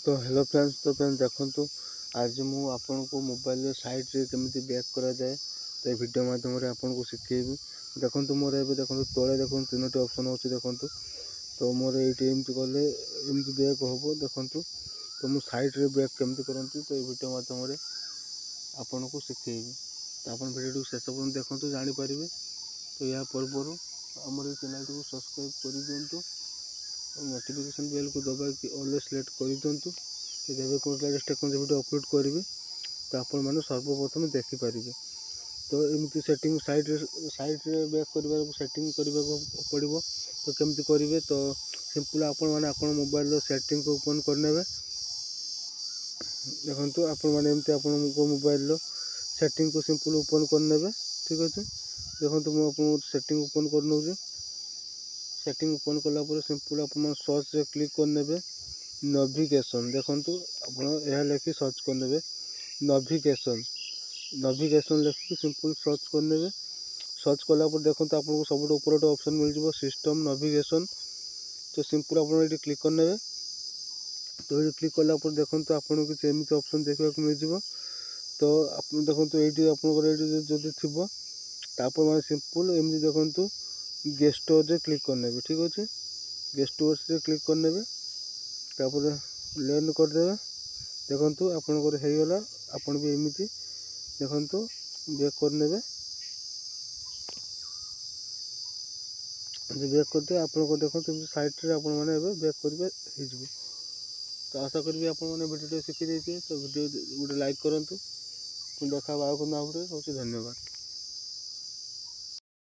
तो hello friends, देखो आज मु आपन को मोबाइल साइड रे केमिति बैक करा जाए तो वीडियो माध्यम रे आपन को सिखेबी। देखो मोर ए देखो तले देखो तीनोटी ऑप्शन अछि। देखो तो मोर ये एमती कले एमती बैक हम। देखो तो मु साइड रे बैक केमिति करंती तो वीडियो माध्यम रे आपन को सिखेबी। तो आपन वीडियो शेष पर्यंत देखो जानि परिबे। तो या पूर्व हमर चैनल को सब्सक्राइब कर दियंतु और नोटिफिकेशन बेल को दबा कि ऑलवेज सिलेक्ट कर दियंतु। तो जब कोई टेक्नोलॉजी वीडियो अपलोड करेंगे तो आपण मैंने सर्वप्रथम देखिपारे। तो एमती सेटिंग साइड रे बैक करबा सेटिंग करबा पड़ो। तो केमती करेंगे तो सिंपल आपण मैंने आपण मोबाइल सेटिंग को ओपन करने। देखो आपण मैंने एमती आपण मोबाइल सेटिंग को सिंपल ओपन करने। ठीक अच्छे। देखो मुझे सेटिंग ओपन कर नौ। सेटिंग ओपन कला सिंपल आप सर्च रे क्लिक करने। नेविगेशन देखो आप लिखी सर्च करने। नेविगेशन नेविगेशन लिखिक सिंपल सर्च करने। सर्च कलापर देखो आपको सब ऊपर गोटे ऑप्शन मिल जाए सिस्टम नेविगेशन। तो सिंपल आप क्लिक करने। तो ये क्लिक कलापर देखो आपको किसी एमती ऑप्शन देखा मिल जाए। तो आप देखो ये आपड़ी थी मैं सिंपल एमती देखो गेस्ट स्टोर रे क्लिक करने। ठीक अच्छे। गेस्ट स्टोर रे क्लिक करने तापर लर्न करदे। देखो आपन हो गला। आपन भी एमती देखो बैक करने। बैक करदे आपन देखो साइट रे आपन माने बैक करेंगे। तो आशा करी आप वीडियो शिखी। तो वीडियो गोटे लाइक करूँ। देखा आगे धन्यवाद।